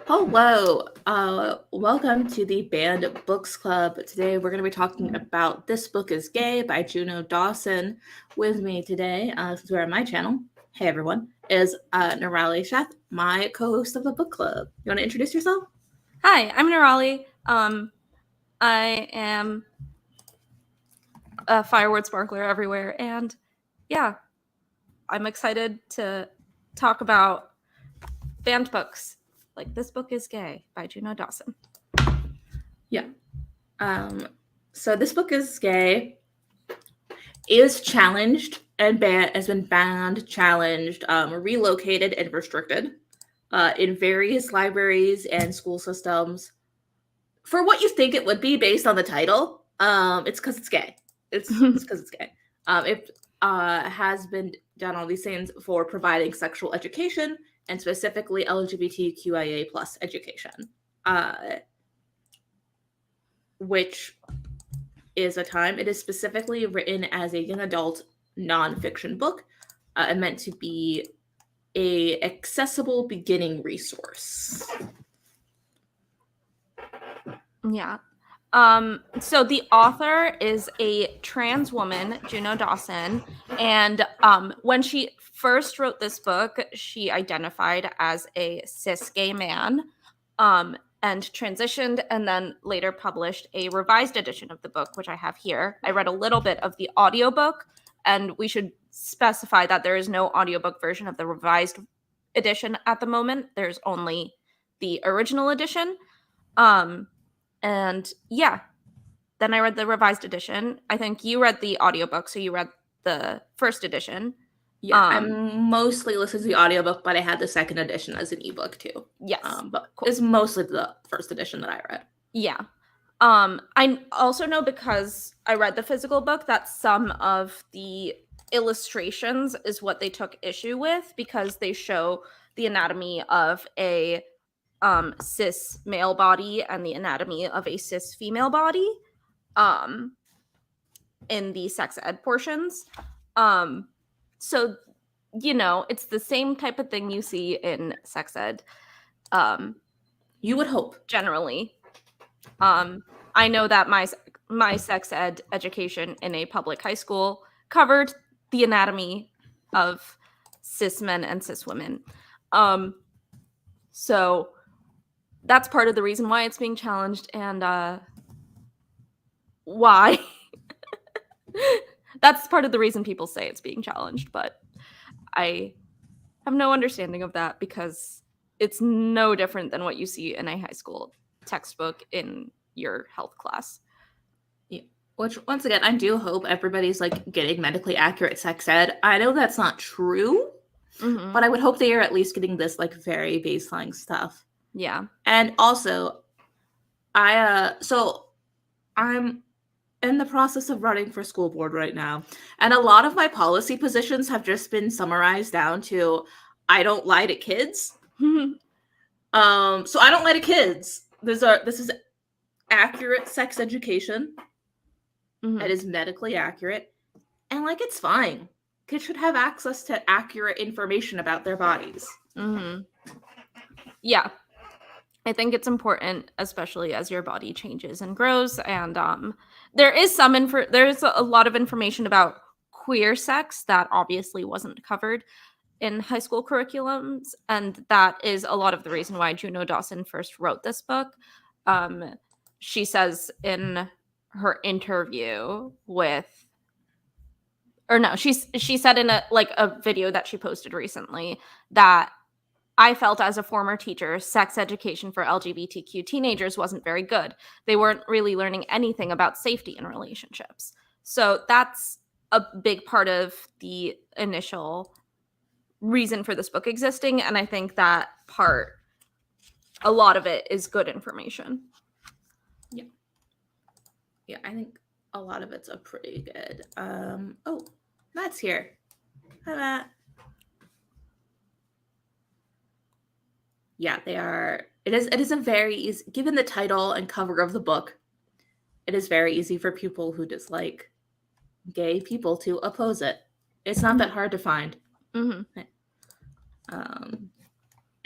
Hello, welcome to the Banned Books Club. Today we're going to be talking about This Book is Gay by Juno Dawson. With me today, since we're on my channel, hey everyone, is Nirali Sheth, my co-host of the book club. You want to introduce yourself? Hi, I'm Nirali. I am a firewood sparkler everywhere, and yeah, I'm excited to talk about banned books. Like This Book is Gay by Juno Dawson. Yeah. So This Book is Gay is challenged and has been banned, challenged, relocated, and restricted in various libraries and school systems. For what you think it would be based on the title, it's because it's gay. It's because it's gay. It has been done all these things for providing sexual education and specifically LGBTQIA plus education, which is a time. It is specifically written as a young adult nonfiction book and meant to be a accessible beginning resource. Yeah. So the author is a trans woman, Juno Dawson, and when she first wrote this book, she identified as a cis gay man, and transitioned, and then later published a revised edition of the book, which I have here. I read a little bit of the audiobook, and we should specify that there is no audiobook version of the revised edition at the moment. There's only the original edition. And yeah, then I read the revised edition. I think you read the audiobook, so you read the first edition. Yeah, I mostly listened to the audiobook, but I had the second edition as an ebook too. Yes. But cool. It's mostly the first edition that I read. Yeah. I also know, because I read the physical book, that some of the illustrations is what they took issue with, because they show the anatomy of a cis male body and the anatomy of a cis female body in the sex ed portions. So, you know, it's the same type of thing you see in sex ed. You would hope. Generally. I know that my sex ed education in a public high school covered the anatomy of cis men and cis women. So that's part of the reason why it's being challenged, and why. That's part of the reason people say it's being challenged, but I have no understanding of that, because it's no different than what you see in a high school textbook in your health class. Yeah. Which, once again, I do hope everybody's like getting medically accurate sex ed. I know that's not true, but I would hope they are at least getting this like very baseline stuff. Yeah. And also, I'm in the process of running for school board right now, and a lot of my policy positions have just been summarized down to I don't lie to kids. So I don't lie to kids. This is accurate sex education. It is medically accurate, and like it's fine. Kids should have access to accurate information about their bodies. Yeah. I think it's important, especially as your body changes and grows. And there is there's a lot of information about queer sex that obviously wasn't covered in high school curriculums, and that is a lot of the reason why Juno Dawson first wrote this book. She says in her interview she said in a video that she posted recently that I felt as a former teacher, sex education for LGBTQ teenagers wasn't very good. They weren't really learning anything about safety in relationships. So that's a big part of the initial reason for this book existing. And I think that a lot of it is good information. Yeah. Yeah, I think a lot of it's a pretty good. Oh, Matt's here. Hi, Matt. Yeah, they are. It is a very easy, given the title and cover of the book, it is very easy for people who dislike gay people to oppose it. It's not that hard to find.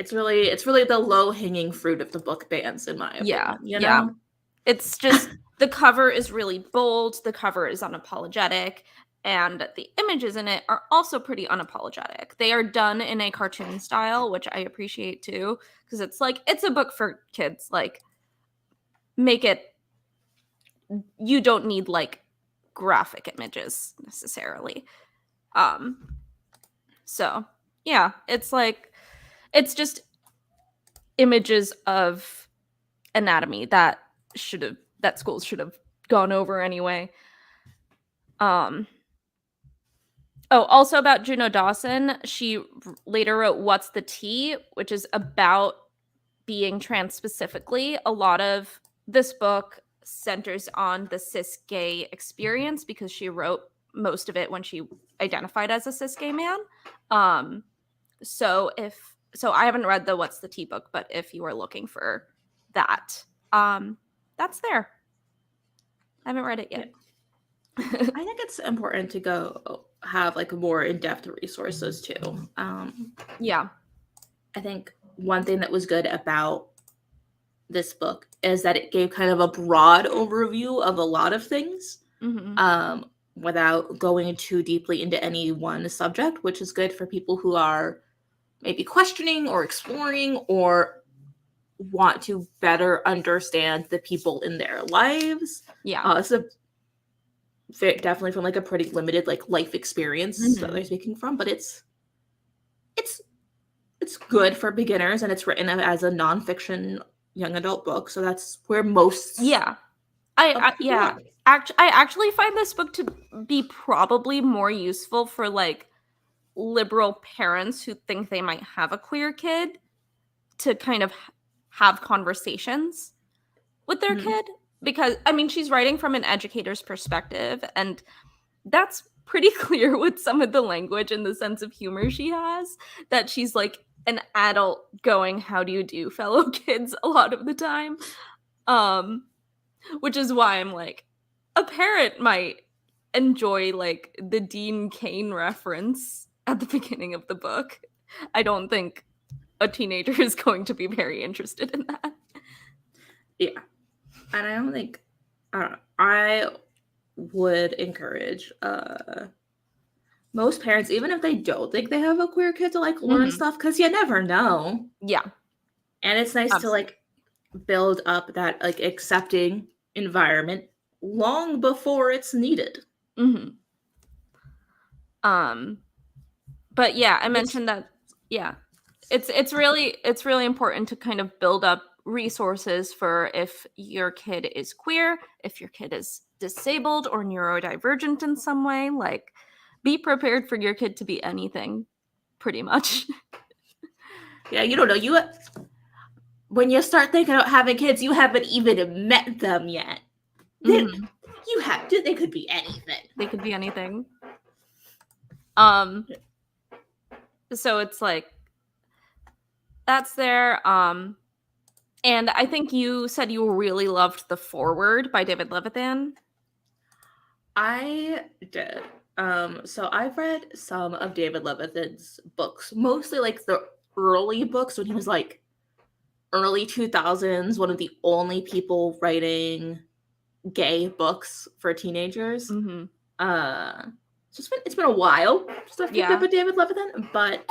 it's really the low-hanging fruit of the book bans, in my opinion. You know? It's just the cover is really bold, the cover is unapologetic, and the images in it are also pretty unapologetic. They are done in a cartoon style, which I appreciate too, because it's like, it's a book for kids. Like, make it, you don't need like graphic images necessarily. So yeah, it's like, it's just images of anatomy that schools should have gone over anyway. Also about Juno Dawson, she later wrote What's the Tea, which is about being trans specifically. A lot of this book centers on the cis gay experience because she wrote most of it when she identified as a cis gay man. So I haven't read the What's the Tea book, but if you are looking for that, that's there. I haven't read it yet. I think it's important to go have like more in-depth resources too. Yeah. I think one thing that was good about this book is that it gave kind of a broad overview of a lot of things, without going too deeply into any one subject, which is good for people who are maybe questioning or exploring or want to better understand the people in their lives. Yeah. So definitely from like a pretty limited like life experience that they're speaking from, but it's good for beginners, and it's written as a nonfiction young adult book, so that's where most I actually find this book to be probably more useful for like liberal parents who think they might have a queer kid to kind of have conversations with their kid, because I mean, she's writing from an educator's perspective, and that's pretty clear with some of the language and the sense of humor she has, that she's like an adult going, how do you do, fellow kids, a lot of the time. Which is why I'm like, a parent might enjoy like the Dean Cain reference at the beginning of the book. I don't think a teenager is going to be very interested in that. Yeah. And I don't think, I would encourage most parents, even if they don't think they have a queer kid, to like learn stuff, because you never know. Yeah. And it's nice to like build up that like accepting environment long before it's needed. But yeah, I mentioned that, yeah, it's really important to kind of build up resources for if your kid is queer, if your kid is disabled or neurodivergent in some way. Like, be prepared for your kid to be anything, pretty much. Yeah, you don't know. When you start thinking about having kids, you haven't even met them yet. They could be anything. They could be anything. So it's like, that's there. And I think you said you really loved The Forward by David Levithan. I did. So I've read some of David Levithan's books, mostly like the early books when he was like early 2000s, one of the only people writing gay books for teenagers. It's been a while since I've picked up with David Levithan, but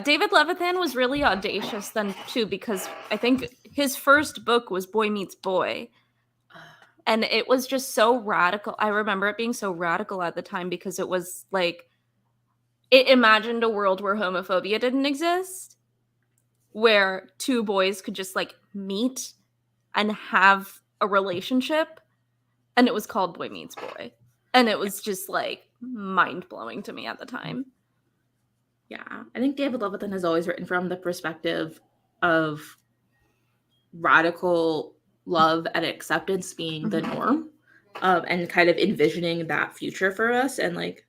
David Levithan was really audacious then too, because I think his first book was Boy Meets Boy, and it was just so radical. I remember it being so radical at the time because it was like, it imagined a world where homophobia didn't exist, where two boys could just like meet and have a relationship, and it was called Boy Meets Boy, and it was just like mind-blowing to me at the time. Yeah, I think David Levithan has always written from the perspective of radical love and acceptance being the norm, and kind of envisioning that future for us. And like,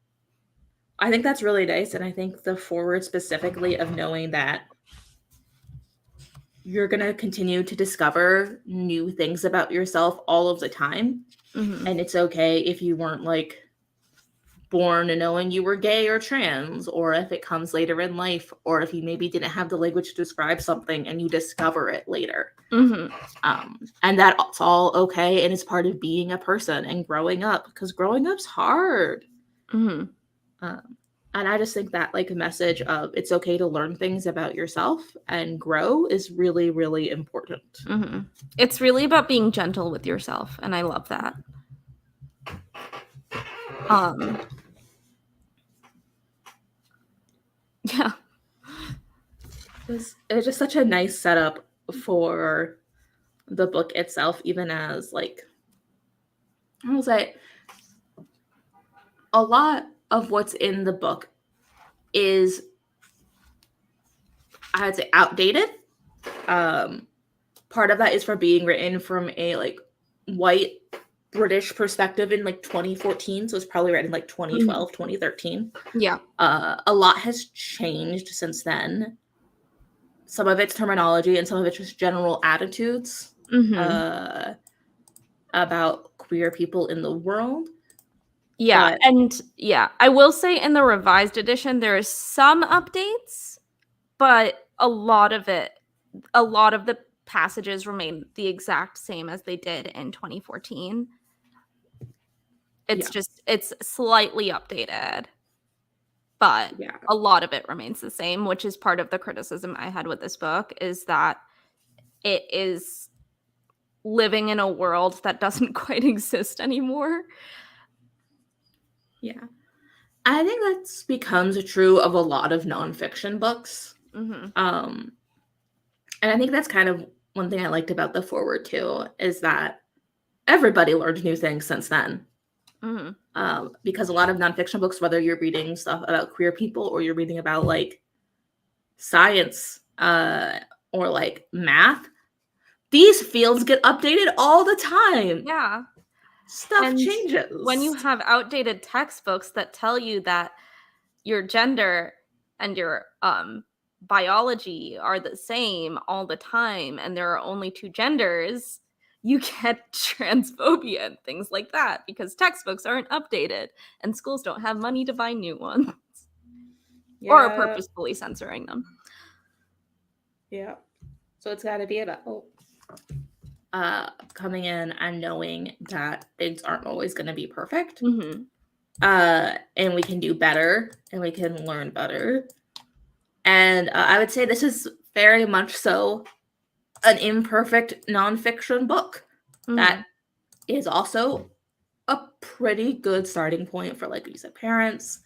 I think that's really nice. And I think the forward specifically of knowing that you're going to continue to discover new things about yourself all of the time. And it's okay if you weren't like born knowing you were gay or trans, or if it comes later in life, or if you maybe didn't have the language to describe something and you discover it later. And that's all okay, and it's part of being a person and growing up, because growing up's hard. And I just think that like a message of it's okay to learn things about yourself and grow is really, really important. It's really about being gentle with yourself, and I love that. Yeah. It was just such a nice setup for the book itself, even as like, I will say, a lot of what's in the book is, I would say, outdated. Part of that is for being written from a like white British perspective in like 2014, so it's probably written like 2012, 2013. Yeah. A lot has changed since then. Some of it's terminology and some of it's just general attitudes about queer people in the world. Yeah, but, and yeah, I will say in the revised edition there is some updates, but a lot of the passages remain the exact same as they did in 2014. It's just it's slightly updated, but a lot of it remains the same, which is part of the criticism I had with this book, is that it is living in a world that doesn't quite exist anymore. Yeah. I think that's becomes true of a lot of nonfiction books. And I think that's kind of one thing I liked about the foreword too, is that everybody learned new things since then. Because a lot of nonfiction books, whether you're reading stuff about queer people or you're reading about like science or like math, these fields get updated all the time. Yeah. Stuff changes. When you have outdated textbooks that tell you that your gender and your biology are the same all the time and there are only two genders, you get transphobia and things like that because textbooks aren't updated and schools don't have money to buy new ones. Or are purposefully censoring them. Yeah. So it's got to be about coming in and knowing that things aren't always going to be perfect. And we can do better and we can learn better. And I would say this is very much so an imperfect nonfiction book that is also a pretty good starting point for, like you said, parents.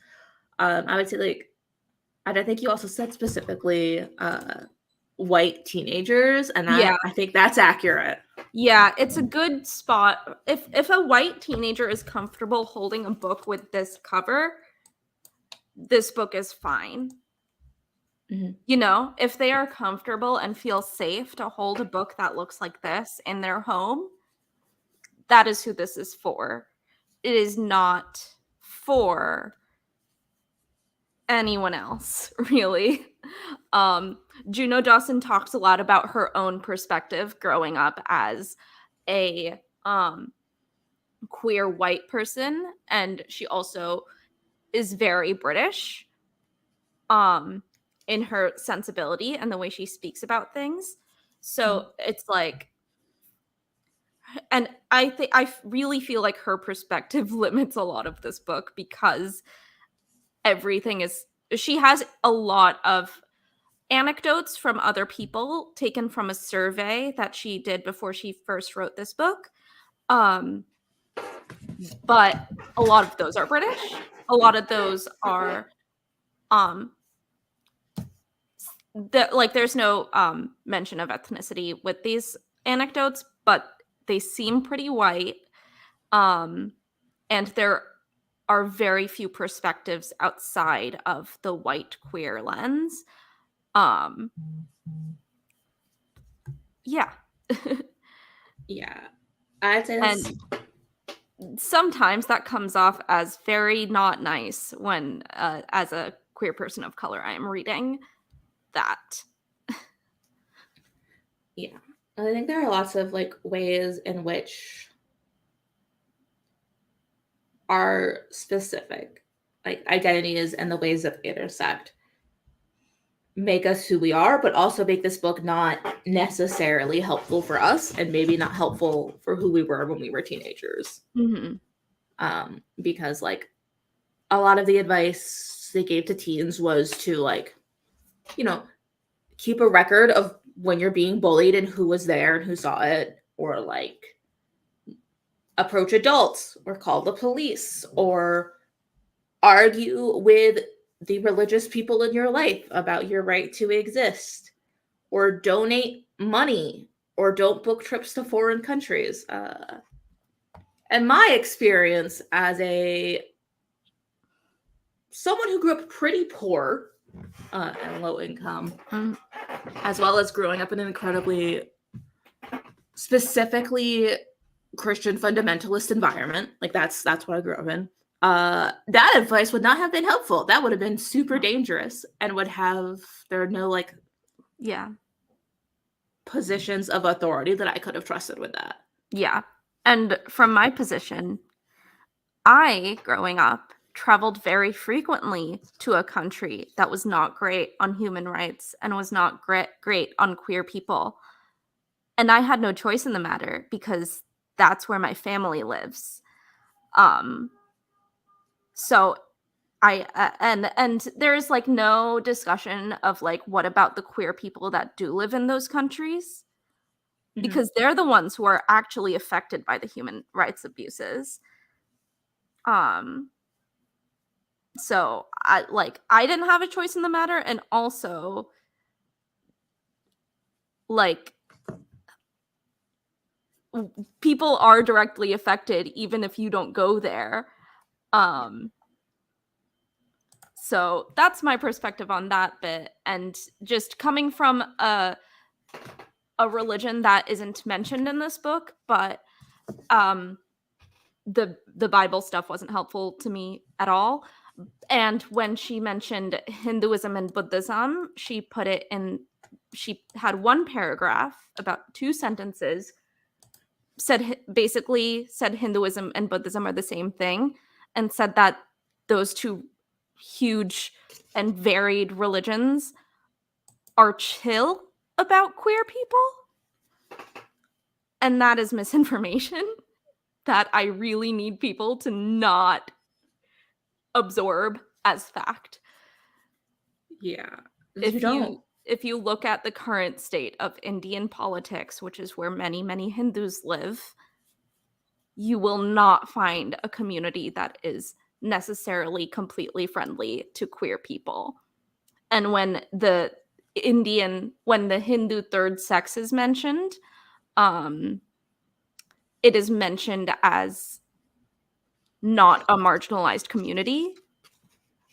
I would say, like, and I think you also said specifically white teenagers, and I think that's accurate. Yeah, it's a good spot. If a white teenager is comfortable holding a book with this cover, this book is fine. You know, if they are comfortable and feel safe to hold a book that looks like this in their home, that is who this is for. It is not for anyone else, really. Juno Dawson talks a lot about her own perspective growing up as a queer white person, and she also is very British in her sensibility and the way she speaks about things. So it's like, and I really feel like her perspective limits a lot of this book because she has a lot of anecdotes from other people taken from a survey that she did before she first wrote this book. But a lot of those are British. A lot of those are there's no mention of ethnicity with these anecdotes, but they seem pretty white. And there are very few perspectives outside of the white queer lens. Yeah. Yeah. I'd say that's... And sometimes that comes off as very not nice when, as a queer person of color, I am reading that. Yeah. I think there are lots of like ways in which are specific like identities and the ways that they intersect make us who we are, but also make this book not necessarily helpful for us and maybe not helpful for who we were when we were teenagers. Because like a lot of the advice they gave to teens was to like, you know, keep a record of when you're being bullied and who was there and who saw it, or like approach adults or call the police or argue with the religious people in your life about your right to exist, or donate money, or don't book trips to foreign countries. And my experience as someone who grew up pretty poor and low income, as well as growing up in an incredibly specifically Christian fundamentalist environment, like that's what I grew up in. That advice would not have been helpful. That would have been super dangerous and there are no like positions of authority that I could have trusted with that. Yeah. And from my position, I, growing up, traveled very frequently to a country that was not great on human rights and was not great on queer people. And I had no choice in the matter because that's where my family lives. So and there's like no discussion of like what about the queer people that do live in those countries, because they're the ones who are actually affected by the human rights abuses. So I didn't have a choice in the matter, and also like people are directly affected even if you don't go there. So that's my perspective on that bit. And just coming from a religion that isn't mentioned in this book, but the Bible stuff wasn't helpful to me at all. And when she mentioned Hinduism and Buddhism, she had one paragraph, about 2 sentences, basically said Hinduism and Buddhism are the same thing, and said that those 2 huge and varied religions are chill about queer people. And that is misinformation that I really need people to not absorb as fact. Yeah. If you look at the current state of Indian politics, which is where many, many Hindus live, you will not find a community that is necessarily completely friendly to queer people. And when the Hindu third sex is mentioned, it is mentioned as not a marginalized community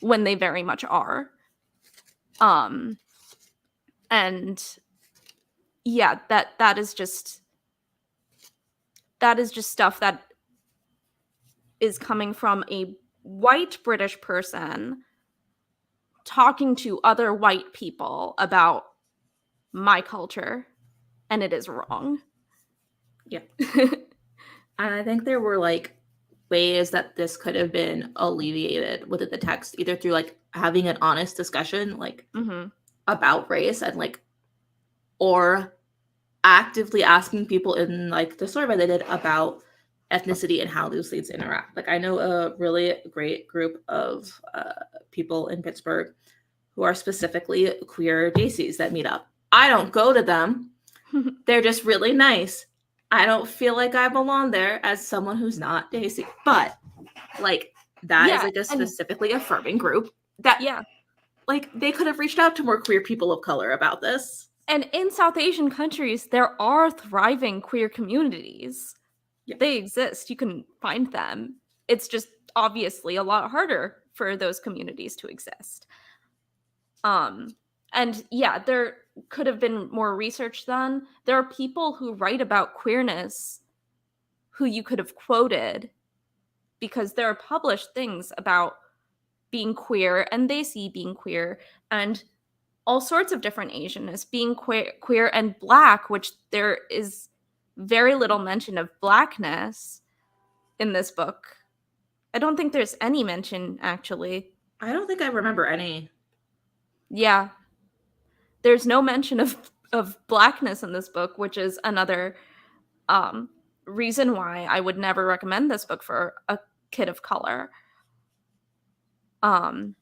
when they very much are. And yeah, that is just stuff that is coming from a white British person talking to other white people about my culture, and it is wrong. Yeah. And I think there were like ways that this could have been alleviated within the text, either through like having an honest discussion like about race, and like, or actively asking people in like the survey they did about ethnicity and how those things interact. Like I know a really great group of people in Pittsburgh who are specifically queer Daisies that meet up. I don't go to them. They're just really nice. I don't feel like I belong there as someone who's not Daisy. But like that is like a specifically affirming group that like they could have reached out to more queer people of color about this. And in South Asian countries, there are thriving queer communities. Yeah. They exist. You can find them. It's just obviously a lot harder for those communities to exist. And yeah, there could have been more research done. There are people who write about queerness who you could have quoted, because there are published things about being queer and they see being queer, and all sorts of different Asianness, being queer and Black, which there is very little mention of Blackness in this book. I don't think there's any mention, actually. I don't think I remember any. Yeah. There's no mention of blackness in this book, which is another reason why I would never recommend this book for a kid of color. And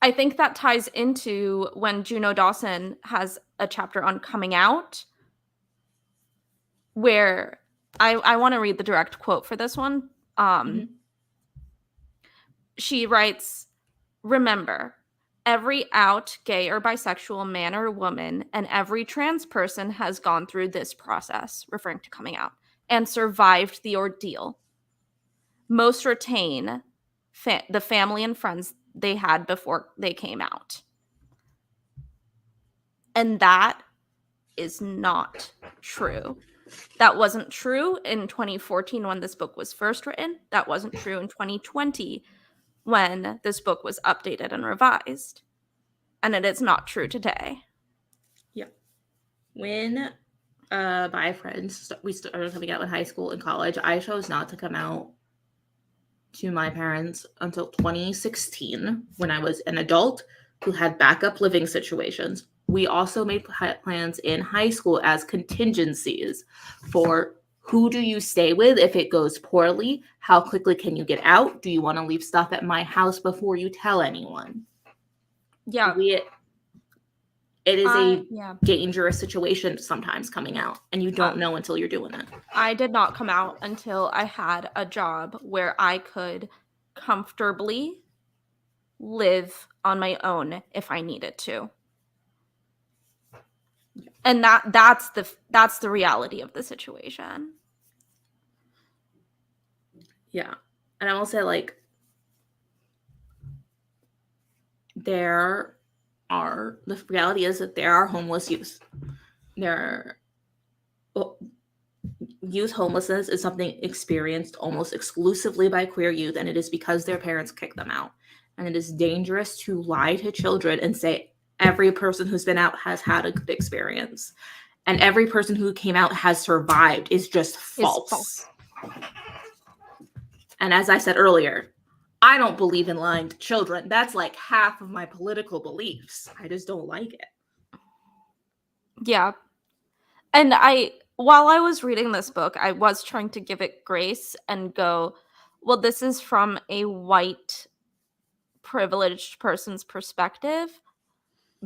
I think that ties into when Juno Dawson has a chapter on coming out, where I want to read the direct quote for this one. She writes, "Remember, every out, gay or bisexual man or woman, and every trans person has gone through this process," referring to coming out, "and survived the ordeal. Most retain the family and friends they had before they came out." And that is not true. That wasn't true in 2014 when this book was first written. That wasn't true in 2020 when this book was updated and revised. And it is not true today. Yeah. When my friends, we started coming out in high school and college, I chose not to come out to my parents until 2016 when I was an adult who had backup living situations. We also made plans in high school as contingencies for who do you stay with if it goes poorly? How quickly can you get out? Do you want to leave stuff at my house before you tell anyone? Yeah. It is a dangerous situation sometimes coming out, and you don't know until you're doing it. I did not come out until I had a job where I could comfortably live on my own if I needed to. And that's the reality of the situation. Yeah. And I will say, like, the reality is that there are homeless youth. Youth homelessness is something experienced almost exclusively by queer youth, and it is because their parents kick them out. And it is dangerous to lie to children and say every person who's been out has had a good experience, and every person who came out has survived is just false. And as I said earlier, I don't believe in lying to children. That's like half of my political beliefs. I just don't like it. Yeah. And while I was reading this book, I was trying to give it grace and go, well, this is from a white privileged person's perspective.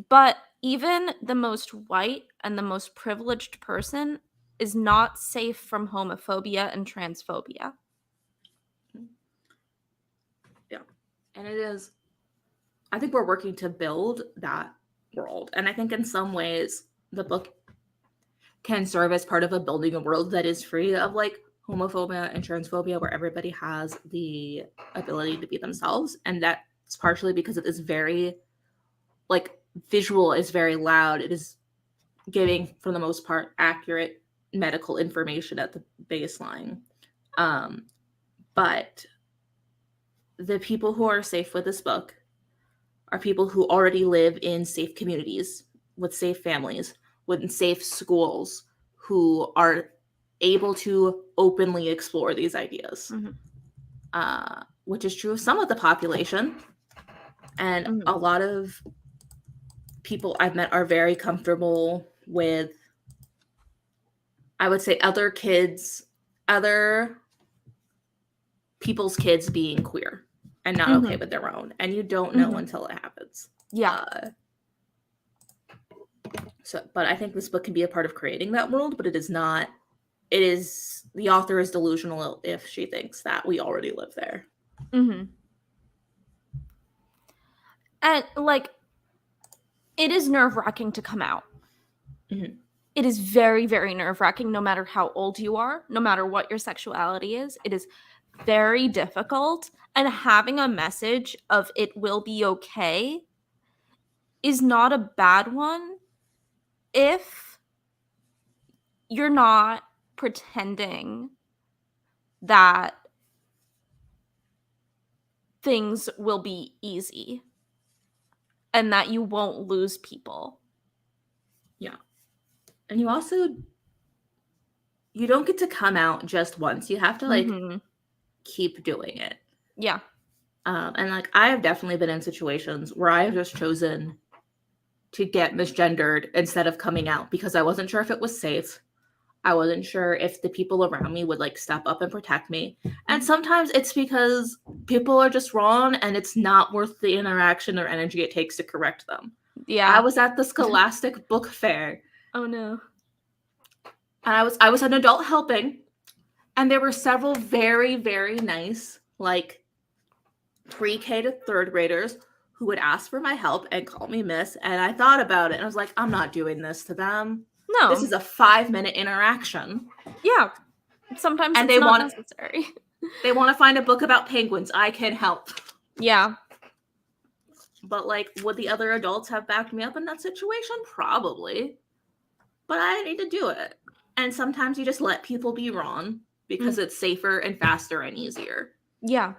But even the most white and the most privileged person is not safe from homophobia and transphobia. Yeah. And it is, I think we're working to build that world. And I think in some ways the book can serve as part of a building a world that is free of like homophobia and transphobia, where everybody has the ability to be themselves. And that's partially because it is very like visual, is very loud. It is giving, for the most part, accurate medical information at the baseline. But the people who are safe with this book are people who already live in safe communities, with safe families, with safe schools, who are able to openly explore these ideas, which is true of some of the population. And a lot of people I've met are very comfortable with, I would say, other people's kids being queer and not okay with their own. And you don't know until it happens. Yeah. But I think this book can be a part of creating that world, but it is not. It is, the author is delusional if she thinks that we already live there. And like, it is nerve-wracking to come out. It is very, very nerve-wracking, no matter how old you are, no matter what your sexuality is. It is very difficult. And having a message of it will be okay is not a bad one if you're not pretending that things will be easy and that you won't lose people. Yeah. And you don't get to come out just once. You have to like keep doing it. Yeah. And like I have definitely been in situations where I have just chosen to get misgendered instead of coming out because I wasn't sure if it was safe. I wasn't sure if the people around me would like step up and protect me. And sometimes it's because people are just wrong and it's not worth the interaction or energy it takes to correct them. Yeah. I was at the Scholastic Book Fair. Oh no. And I was an adult helping, and there were several very, very nice, like pre-K to third graders who would ask for my help and call me miss. And I thought about it and I was like, I'm not doing this to them. No. This is a 5-minute interaction. Yeah. Sometimes and it's not necessary. They want to find a book about penguins. I can help. Yeah. But like, would the other adults have backed me up in that situation? Probably. But I need to do it. And sometimes you just let people be wrong because it's safer and faster and easier. Yeah.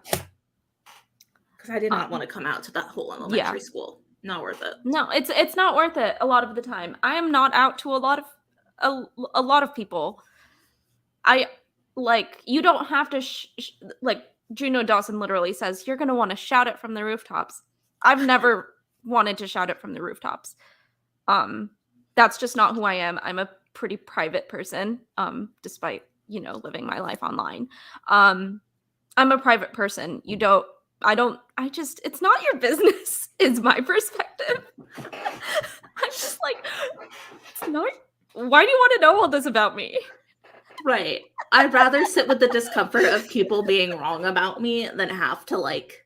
Because I did not want to come out to that whole elementary school. Not worth it. No, it's not worth it a lot of the time. I am not out to a lot of people. I like, you don't have to like Juno Dawson literally says you're going to want to shout it from the rooftops. I've never wanted to shout it from the rooftops. That's just not who I am. I'm a pretty private person, despite, living my life online. I'm a private person. It's not your business, is my perspective. I'm just like, it's not, why do you want to know all this about me? Right. I'd rather sit with the discomfort of people being wrong about me than have to, like,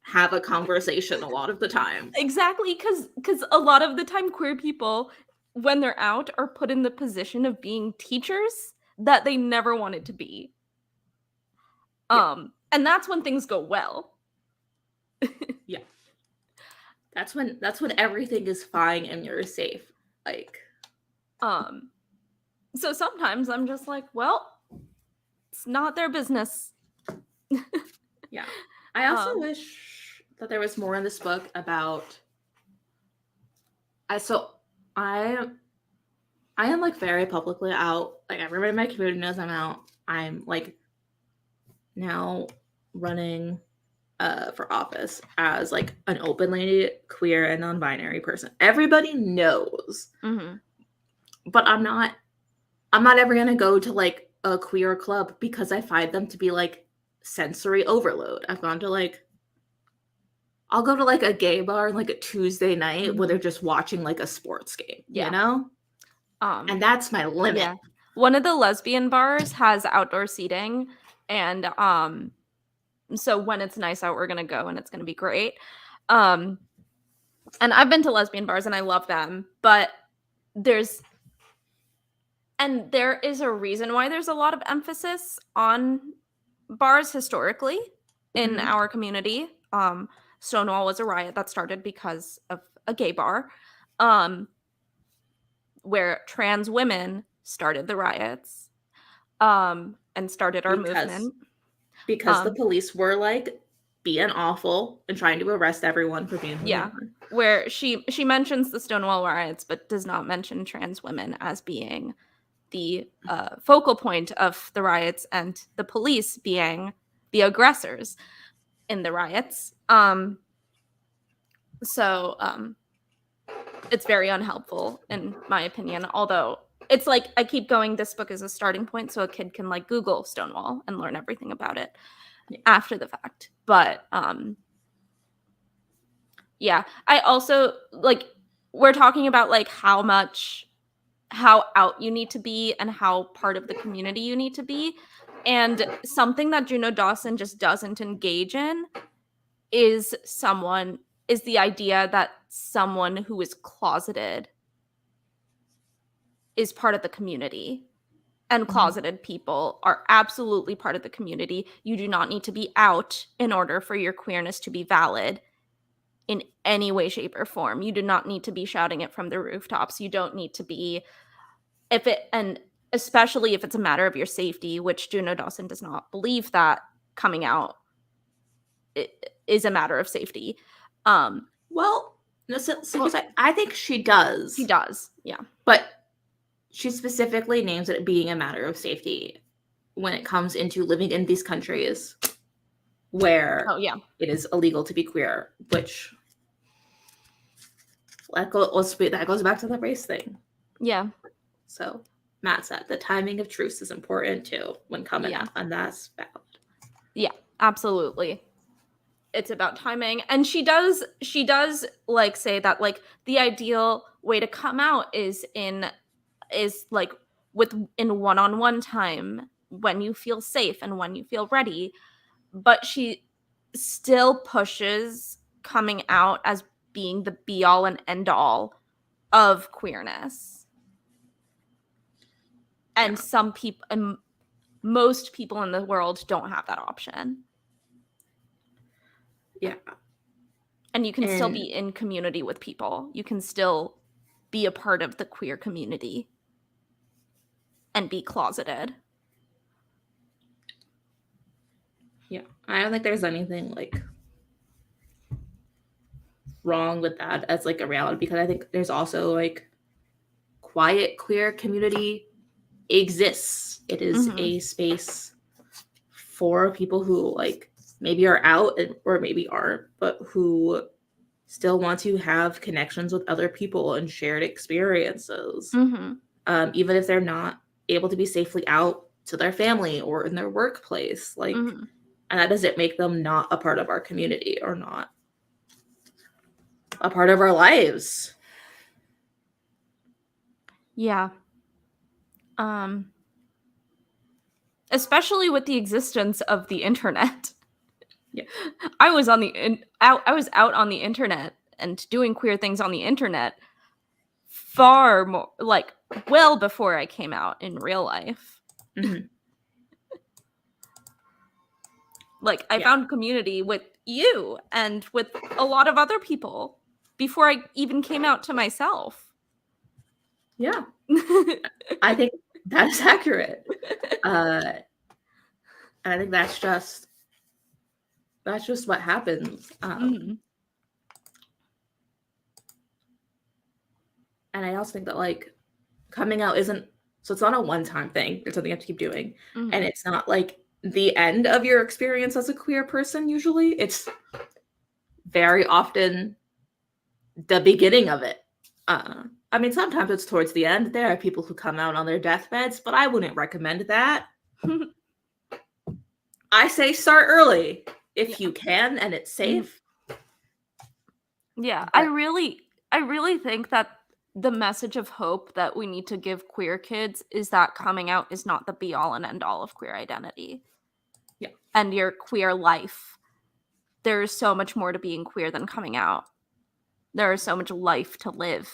have a conversation a lot of the time. Exactly, because a lot of the time queer people, when they're out, are put in the position of being teachers that they never wanted to be. And that's when things go well. Yeah. That's when everything is fine and you're safe. Like, so sometimes I'm just like, well, it's not their business. Yeah. I also wish that there was more in this book about I am like very publicly out. Like everybody in my community knows I'm out. I'm like now running for office as like an openly queer and non-binary person. Everybody knows. Mm-hmm. But I'm not ever gonna go to like a queer club because I find them to be like sensory overload. I'll go to like a gay bar on like a Tuesday night where they're just watching like a sports game, you know? And that's my limit. Yeah. One of the lesbian bars has outdoor seating, and so when it's nice out, we're gonna go and it's gonna be great. And I've been to lesbian bars and I love them, but there is a reason why there's a lot of emphasis on bars historically in our community. Stonewall was a riot that started because of a gay bar, where trans women started the riots, and started our movement. Because the police were like being awful and trying to arrest everyone for being where she mentions the Stonewall riots but does not mention trans women as being the focal point of the riots and the police being the aggressors in the riots. So it's very unhelpful in my opinion, although it's like I keep going, this book is a starting point so a kid can like Google Stonewall and learn everything about it after the fact. But yeah, I also like, we're talking about like how out you need to be and how part of the community you need to be. And something that Juno Dawson just doesn't engage in is the idea that someone who is closeted is part of the community. And closeted people are absolutely part of the community. You do not need to be out in order for your queerness to be valid in any way, shape, or form. You do not need to be shouting it from the rooftops. You don't need to be, and especially if it's a matter of your safety, which Juno Dawson does not believe that coming out is a matter of safety. Well, no, I think she does. She does, yeah. But she specifically names it being a matter of safety when it comes into living in these countries where Oh, yeah. it is illegal to be queer, which that goes back to the race thing. Yeah. So Matt said the timing of truce is important too when coming Yeah. out, and that's valid. Yeah, absolutely. It's about timing. And she does like say that like the ideal way to come out is like in one-on-one time when you feel safe and when you feel ready. But she still pushes coming out as being the be all and end all of queerness. And some people, and most people in the world don't have that option. Yeah. And you can still be in community with people. You can still be a part of the queer community and be closeted. Yeah. I don't think there's anything like wrong with that as like a reality, because I think there's also like quiet queer community exists. It is a space for people who like maybe are out or maybe aren't, but who still want to have connections with other people and shared experiences, even if they're not able to be safely out to their family or in their workplace. Like, and that doesn't make them not a part of our community or not a part of our lives. Yeah. Especially with the existence of the internet. Yeah. I was out on the internet and doing queer things on the internet far more, like, well before I came out in real life. Like, I found community with you and with a lot of other people before I even came out to myself. Yeah. I think that's accurate. And I think that's just what happens. And I also think that like coming out isn't, so it's not a one-time thing. It's something you have to keep doing. And it's not like the end of your experience as a queer person. Usually it's very often the beginning of it. I mean, sometimes it's towards the end. There are people who come out on their deathbeds, but I wouldn't recommend that. I say start early if you can and it's safe. Yeah, I really think that the message of hope that we need to give queer kids is that coming out is not the be all and end all of queer identity. Yeah. And your queer life. There is so much more to being queer than coming out. There is so much life to live.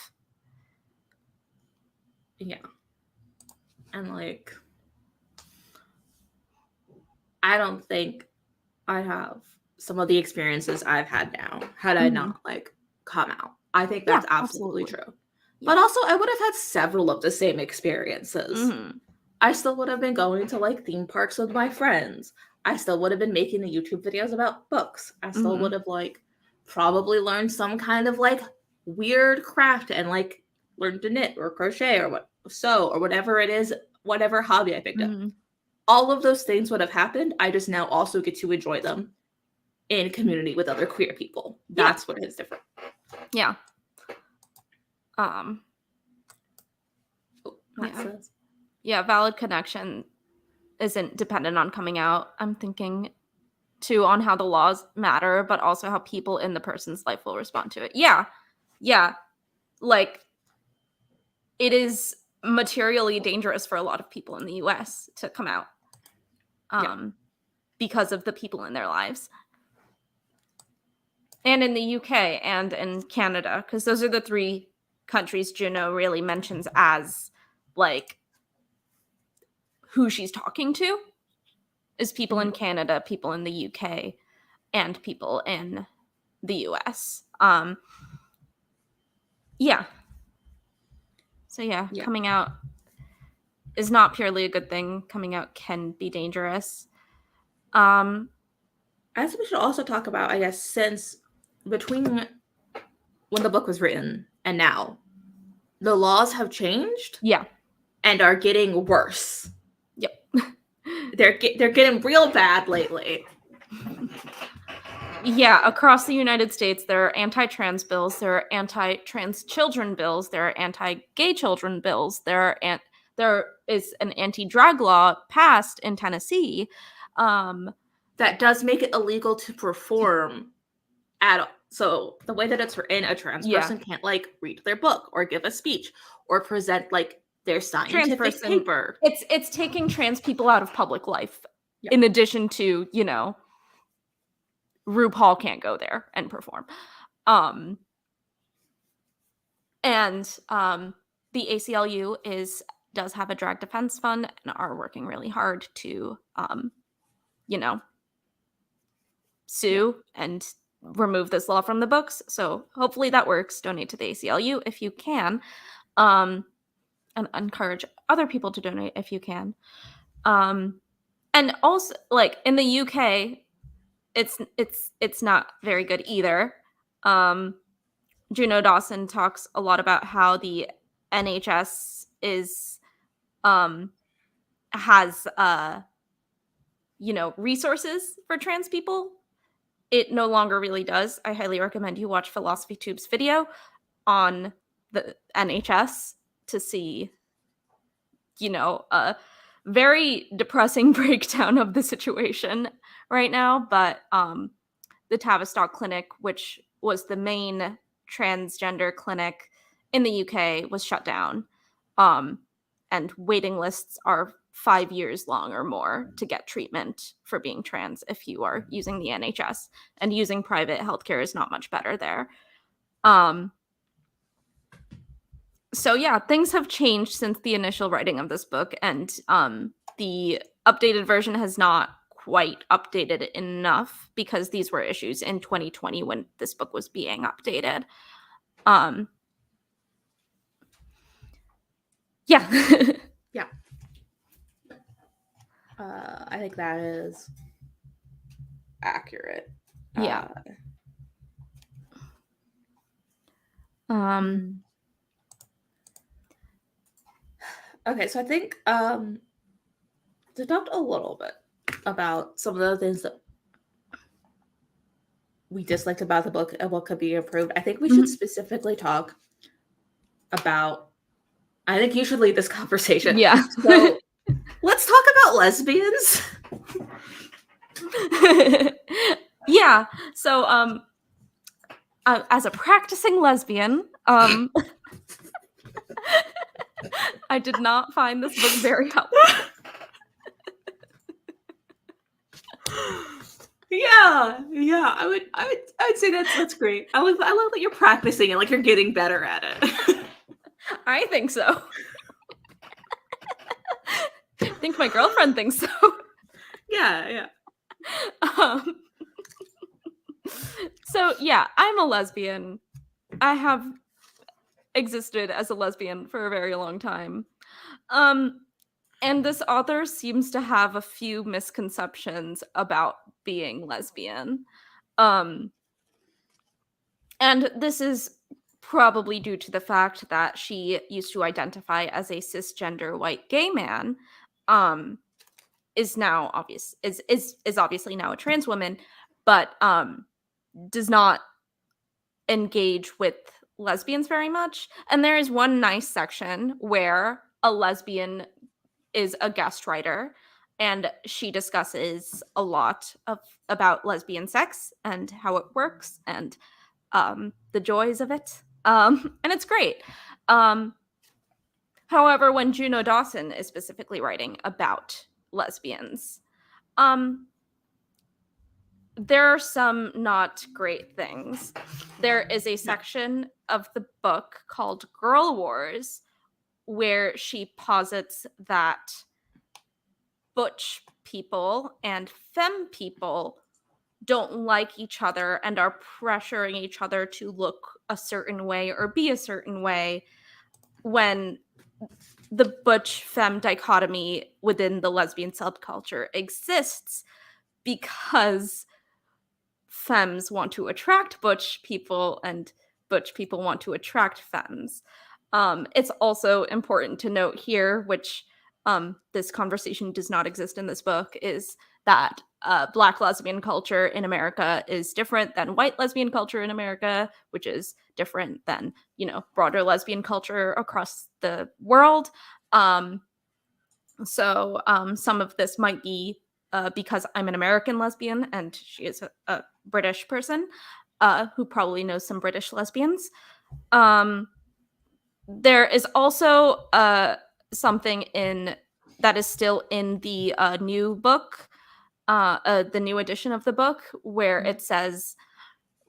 Yeah. And like, I don't think I have some of the experiences I've had now had I not like come out. I think that's absolutely true. Yeah. But also I would have had several of the same experiences. I still would have been going to like theme parks with my friends. I still would have been making the YouTube videos about books. I still would have like probably learned some kind of like weird craft and like learned to knit or crochet or sew or whatever it is, whatever hobby I picked up. All of those things would have happened. I just now also get to enjoy them in community with other queer people. That's what is different. Yeah. Yeah, valid connection isn't dependent on coming out. I'm thinking too on how the laws matter, but also how people in the person's life will respond to it. Yeah. Like, it is materially dangerous for a lot of people in the US to come out because of the people in their lives. And in the UK and in Canada, because those are the three countries Juno really mentions as like who she's talking to is people in Canada, people in the UK, and people in the US. So coming out is not purely a good thing. Coming out can be dangerous. As we should also talk about, I guess, since between when the book was written and now, the laws have changed. Yeah. And are getting worse. Yep. They're getting real bad lately. Yeah, across the United States, there are anti-trans bills, there are anti-trans children bills, there are anti-gay children bills, there is an anti-drag law passed in Tennessee. That does make it illegal to perform at all. So the way that it's written, a trans person can't like read their book or give a speech or present like their scientific paper. It's taking trans people out of public life. Yeah. In addition to, you know, RuPaul can't go there and perform. The ACLU does have a drag defense fund and are working really hard to, you know, sue and remove this law from the books. So hopefully that works. Donate to the ACLU if you can, and encourage other people to donate if you can. And also, like in the UK, it's not very good either. Juno Dawson talks a lot about how the NHS has resources for trans people. It no longer really does. I highly recommend you watch Philosophy Tube's video on the NHS to see, a very depressing breakdown of the situation right now. But the Tavistock Clinic, which was the main transgender clinic in the UK, was shut down. And waiting lists are 5 years long or more to get treatment for being trans if you are using the NHS, and using private healthcare is not much better there. So yeah, things have changed since the initial writing of this book, and the updated version has not quite updated enough because these were issues in 2020 when this book was being updated. Yeah. Yeah. I think that is accurate. Yeah. Okay, so I think to talk a little bit about some of the things that we disliked about the book and what could be improved, I think we should specifically talk about, I think you should lead this conversation. Yeah. So let's talk about lesbians. Yeah. So as a practicing lesbian, I did not find this book very helpful. Yeah. I would say that's great. I love that you're practicing it, like you're getting better at it. I think so. I think my girlfriend thinks so. Yeah. So yeah, I'm a lesbian. I have existed as a lesbian for a very long time. And this author seems to have a few misconceptions about being lesbian. And this is probably due to the fact that she used to identify as a cisgender white gay man, is obviously now a trans woman, but does not engage with lesbians very much. And there is one nice section where a lesbian is a guest writer, and she discusses a lot about lesbian sex and how it works and the joys of it. And it's great. However, when Juno Dawson is specifically writing about lesbians, there are some not great things. There is a section of the book called Girl Wars where she posits that butch people and femme people don't like each other and are pressuring each other to look a certain way or be a certain way, when the butch femme dichotomy within the lesbian subculture exists because femmes want to attract butch people and butch people want to attract femmes. It's also important to note here, which this conversation does not exist in this book, is that Black lesbian culture in America is different than white lesbian culture in America, which is different than, broader lesbian culture across the world. So some of this might be because I'm an American lesbian and she is a British person who probably knows some British lesbians. There is also something that is still in the new book, the new edition of the book, where it says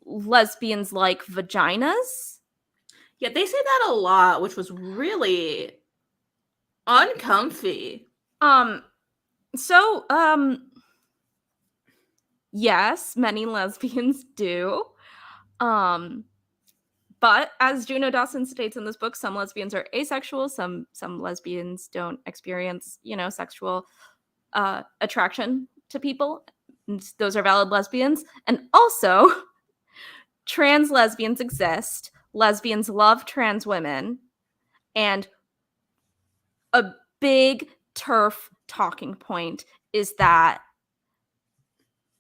lesbians like vaginas. Yeah, they say that a lot, which was really uncomfy. So yes, many lesbians do. But as Juno Dawson states in this book, some lesbians are asexual, some lesbians don't experience, sexual attraction to people. And those are valid lesbians. And also, trans lesbians exist. Lesbians love trans women. And a big TERF talking point is that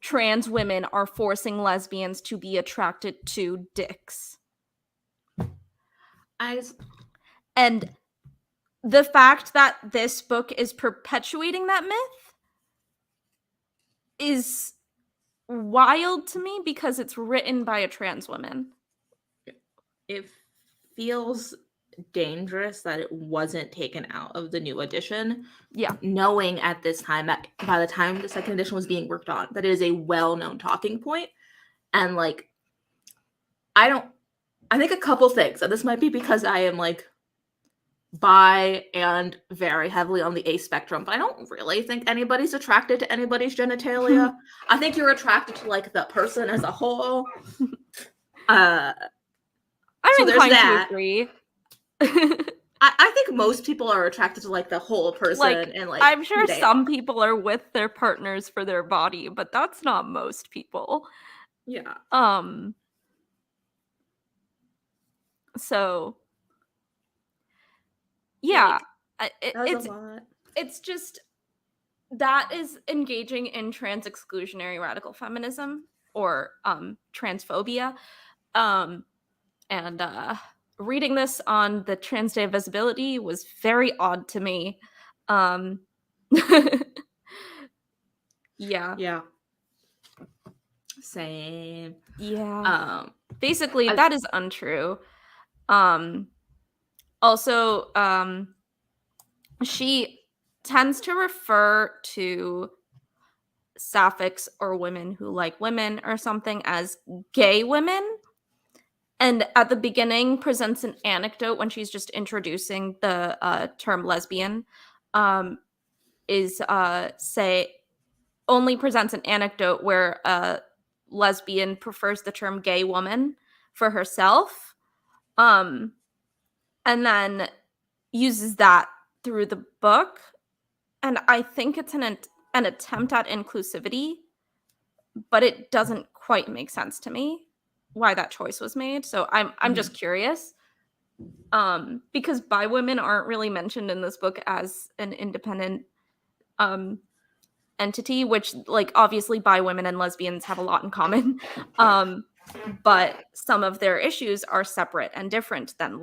trans women are forcing lesbians to be attracted to dicks. And the fact that this book is perpetuating that myth is wild to me because it's written by a trans woman. It feels dangerous that it wasn't taken out of the new edition. Yeah. Knowing at this time that by the time the second edition was being worked on, that it is a well-known talking point. And like, I think a couple things, and this might be because I am like bi and very heavily on the A spectrum, but I don't really think anybody's attracted to anybody's genitalia. I think you're attracted to like the person as a whole. I'm inclined to agree. I think most people are attracted to like the whole person, and like I'm sure some people are with their partners for their body, but that's not most people. Yeah. So yeah, it's just that is engaging in trans exclusionary radical feminism or transphobia. And reading this on the Trans Day of Visibility was very odd to me. Yeah. Same. Yeah. Basically, that is untrue. Also, she tends to refer to sapphics or women who like women or something as gay women. And at the beginning presents an anecdote when she's just introducing the term lesbian, only presents an anecdote where a lesbian prefers the term gay woman for herself, and then uses that through the book. And I think it's an attempt at inclusivity, but it doesn't quite make sense to me why that choice was made. So I'm just curious, because bi women aren't really mentioned in this book as an independent entity, which like obviously bi women and lesbians have a lot in common, but some of their issues are separate and different than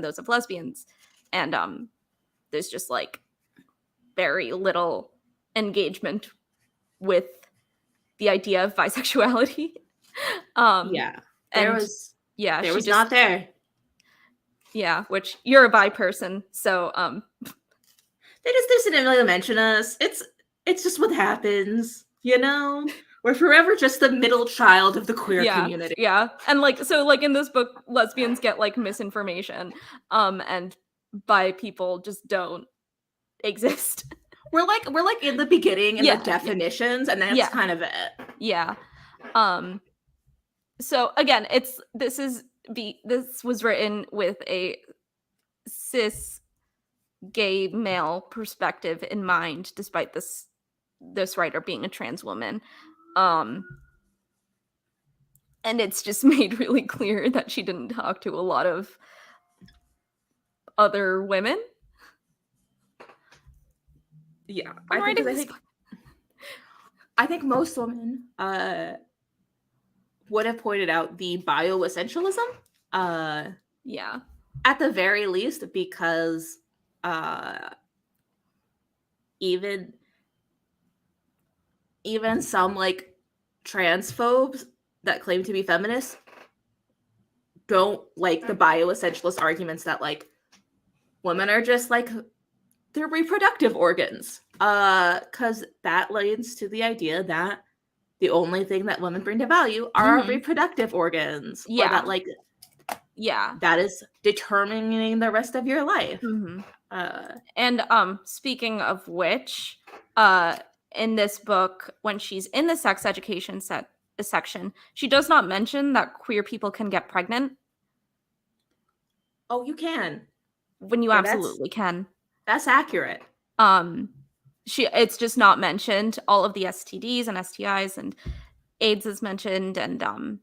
those of lesbians, and there's just like very little engagement with the idea of bisexuality. There was not there. Yeah, which you're a bi person, so they just didn't really mention us. It's just what happens, We're forever just the middle child of the queer community. Yeah, and like in this book, lesbians get like misinformation, and bi people just don't exist. We're like in the beginning in the definitions, and that's kind of it. Yeah. So again, this was written with a cis gay male perspective in mind, despite this writer being a trans woman. And it's just made really clear that she didn't talk to a lot of other women. Yeah, I think most women would have pointed out the bioessentialism, Yeah. at the very least, because even some like transphobes that claim to be feminists don't like the bioessentialist arguments that like women are just like their reproductive organs, because that leads to the idea that the only thing that women bring to value are our reproductive organs, or that like that is determining the rest of your life. And speaking of which, in this book, when she's in the sex education section, she does not mention that queer people can get pregnant. Oh, you can. When you absolutely can. That's accurate. It's just not mentioned. All of the STDs and STIs and AIDS is mentioned, and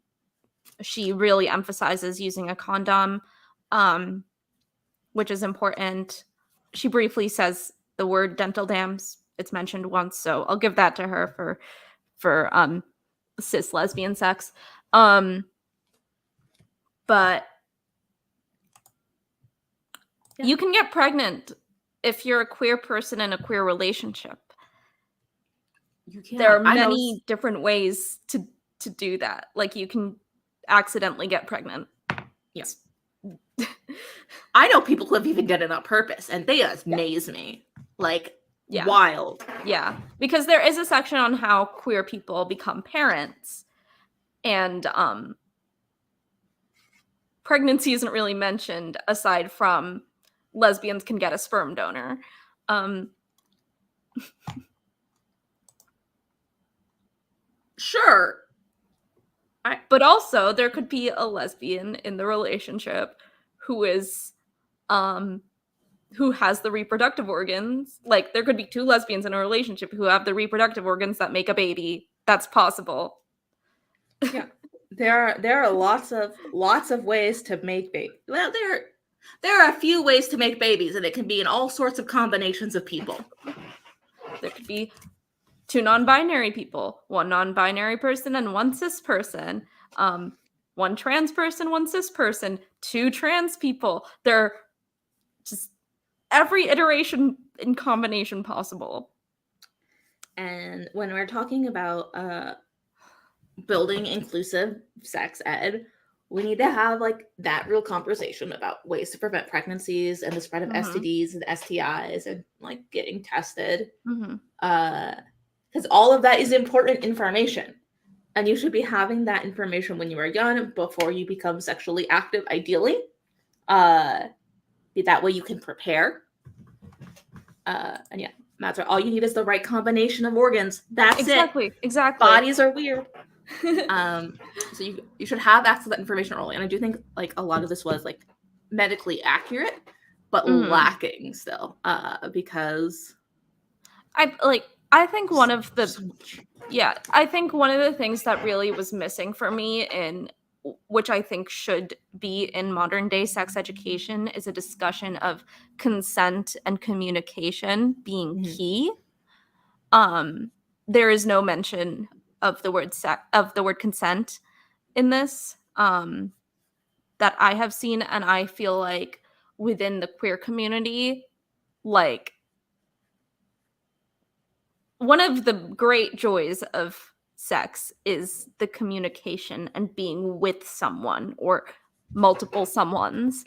she really emphasizes using a condom, which is important. She briefly says the word dental dams. It's mentioned once, so I'll give that to her for cis lesbian sex. But you can get pregnant if you're a queer person in a queer relationship. You can. There are many different ways to do that. Like, you can accidentally get pregnant. Yes. I know people who have even done it on purpose, and they amaze me. Like, wild. Yeah. Because there is a section on how queer people become parents. And pregnancy isn't really mentioned aside from lesbians can get a sperm donor. Sure. But also there could be a lesbian in the relationship who is who has the reproductive organs. Like, there could be two lesbians in a relationship who have the reproductive organs that make a baby. That's possible. Yeah. There are lots of ways to make babies. Well, there are a few ways to make babies, and it can be in all sorts of combinations of people. There could be two non-binary people, one non-binary person and one cis person, one trans person, one cis person, two trans people. They're just every iteration and combination possible. And when we're talking about building inclusive sex ed, we need to have like that real conversation about ways to prevent pregnancies and the spread of STDs and STIs and like getting tested. Because all of that is important information, and you should be having that information when you are young, before you become sexually active, ideally. That way you can prepare. And yeah, that's right. All you need is the right combination of organs. That's exactly. Bodies are weird. So you should have access to that information early. And I do think like a lot of this was like medically accurate, but lacking still. Because I think one of the things that really was missing for me, in which I think should be in modern day sex education, is a discussion of consent and communication being key. There is no mention of the word consent in this that I have seen, and I feel like within the queer community, like, one of the great joys of sex is the communication and being with someone or multiple someones,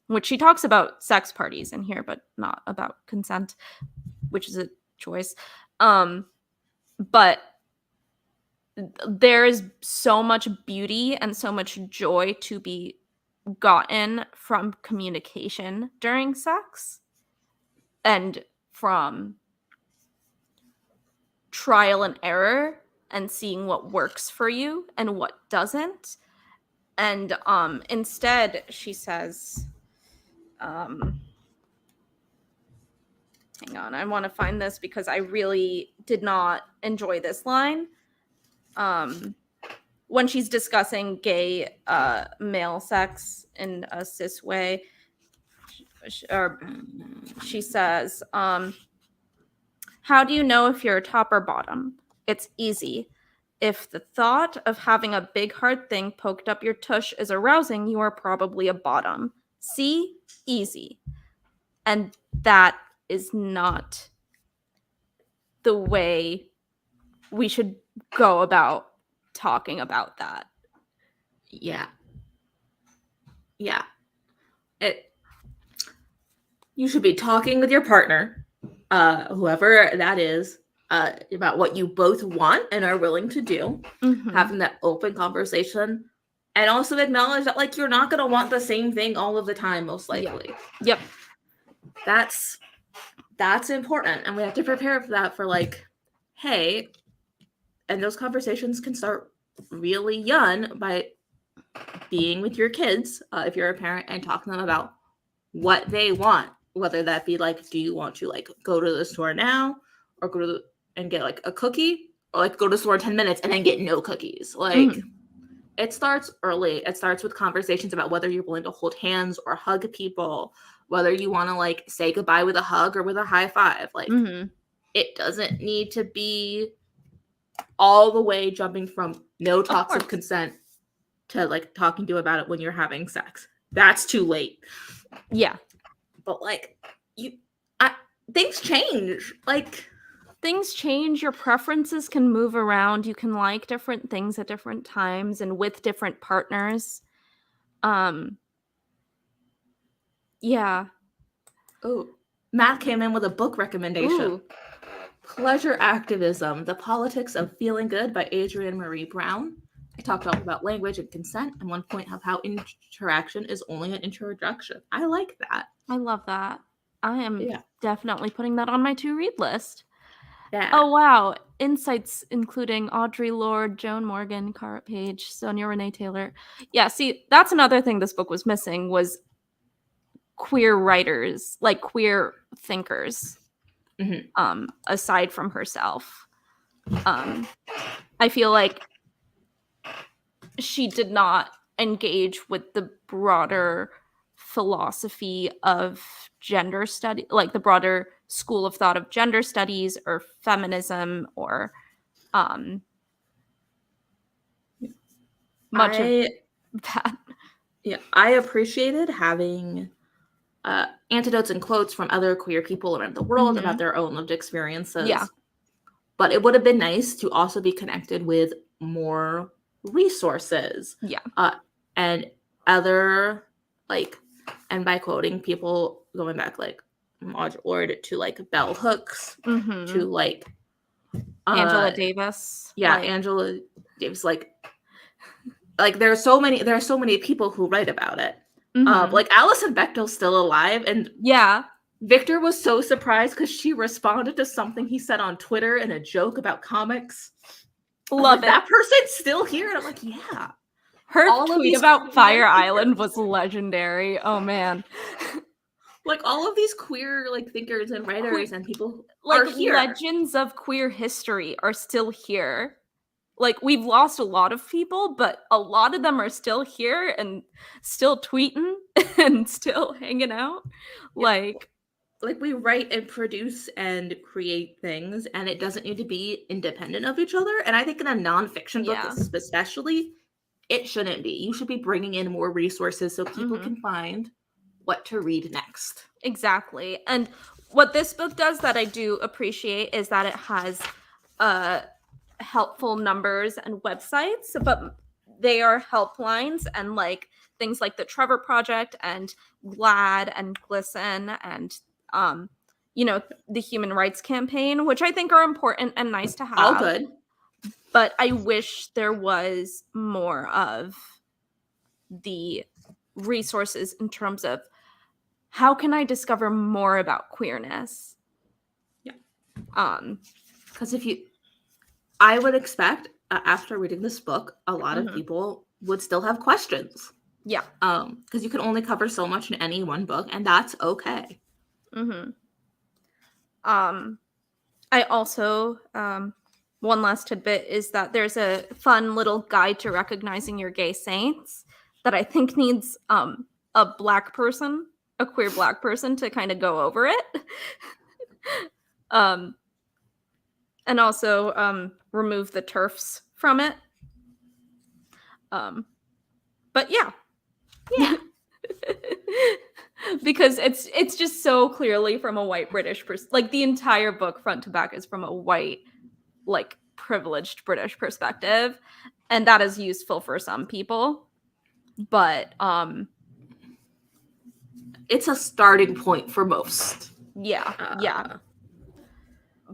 which she talks about sex parties in here, but not about consent, which is a choice. But there is so much beauty and so much joy to be gotten from communication during sex, and from trial and error and seeing what works for you and what doesn't. And instead she says, hang on, I want to find this because I really did not enjoy this line. When she's discussing gay male sex in a cis way, she says, how do you know if you're top or bottom? It's easy. If the thought of having a big hard thing poked up your tush is arousing, you are probably a bottom. See? Easy. And that is not the way we should go about talking about that. Yeah. Yeah. You should be talking with your partner, whoever that is, about what you both want and are willing to do, having that open conversation, and also acknowledge that, like, you're not going to want the same thing all of the time, most likely. Yep. That's important, and we have to prepare for that, for, like, hey, and those conversations can start really young by being with your kids, if you're a parent, and talking to them about what they want, whether that be like, do you want to like go to the store now, or go and get like a cookie, or like go to the store in 10 minutes and then get no cookies. Like, it starts early. It starts with conversations about whether you're willing to hold hands or hug people, whether you want to like say goodbye with a hug or with a high five. Like, it doesn't need to be all the way jumping from no talks of consent to like talking to you about it when you're having sex. That's too late. Yeah. But like, things change. Like, things change. Your preferences can move around. You can like different things at different times and with different partners. Yeah. Oh, Matt came in with a book recommendation. Ooh. Pleasure Activism: The Politics of Feeling Good by Adrienne Marie Brown. I talked all about language and consent, and one point of how interaction is only an introduction. I like that. I love that. I am definitely putting that on my to-read list. Yeah. Oh, wow. Insights including Audre Lorde, Joan Morgan, Cara Page, Sonia Renee Taylor. Yeah, see, that's another thing this book was missing, was queer writers, like queer thinkers, aside from herself. I feel like she did not engage with the broader philosophy of gender study, like the broader school of thought of gender studies or feminism, or much of that. Yeah, I appreciated having anecdotes and quotes from other queer people around the world about their own lived experiences. Yeah. But it would have been nice to also be connected with more resources. Yeah. And other, like, and by quoting people going back, like, Audre Lorde to, like, bell hooks, to, like, Angela Davis. Yeah, like, Angela Davis, like there are so many people who write about it. Like, Alison Bechdel's still alive, and Victor was so surprised because she responded to something he said on Twitter in a joke about comics. Love it. That person's still here, and I'm like, yeah. Her tweet about Fire Island was legendary. Oh man. Like, all of these queer, like, thinkers and writers and people, like, are here. Legends of queer history are still here. Like, we've lost a lot of people, but a lot of them are still here and still tweeting and still hanging out. Yeah. Like, we write and produce and create things, and it doesn't need to be independent of each other. And I think in a nonfiction book, especially, it shouldn't be. You should be bringing in more resources so people can find what to read next. Exactly. And what this book does that I do appreciate is that it has helpful numbers and websites, but they are helplines, and like things like the Trevor Project and GLAAD and GLSEN and the Human Rights Campaign, which I think are important and nice to have. All good. But I wish there was more of the resources in terms of how can I discover more about queerness? Yeah. Because I would expect after reading this book, a lot of people would still have questions. Yeah. Because you can only cover so much in any one book, and that's okay. I also, one last tidbit is that there's a fun little guide to recognizing your gay saints that I think needs a queer Black person to kind of go over it. And also remove the TERFs from it. But yeah. Because it's just so clearly from a white British person. Like the entire book front to back is from a white, like privileged British perspective, and that is useful for some people. But it's a starting point for most. Yeah.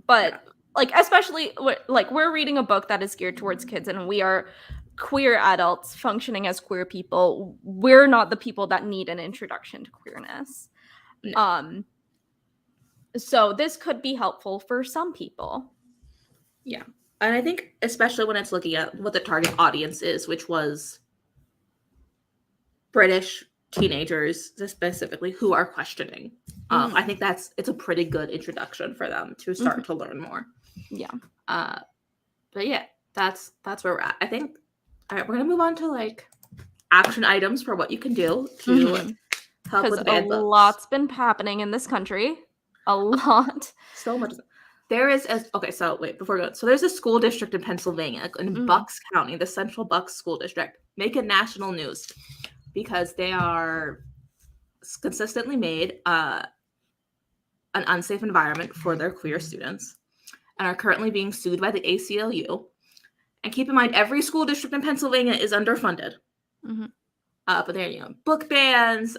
But like especially like we're reading a book that is geared towards kids, and we are queer adults functioning as queer people. We're not the people that need an introduction to queerness. No. So this could be helpful for some people. Yeah. And I think especially when it's looking at what the target audience is, which was British teenagers specifically who are questioning. I think it's a pretty good introduction for them to start to learn more. Yeah. But yeah, that's where we're at. I think all right, we're gonna move on to like action items for what you can do to help with bad books. A lot's been happening in this country. A lot. So much. There is so wait, before we go. So there's a school district in Pennsylvania, in Bucks County, the Central Bucks School District, making national news because they are consistently made an unsafe environment for their queer students and are currently being sued by the ACLU. And keep in mind, every school district in Pennsylvania is underfunded. But they're, book bans,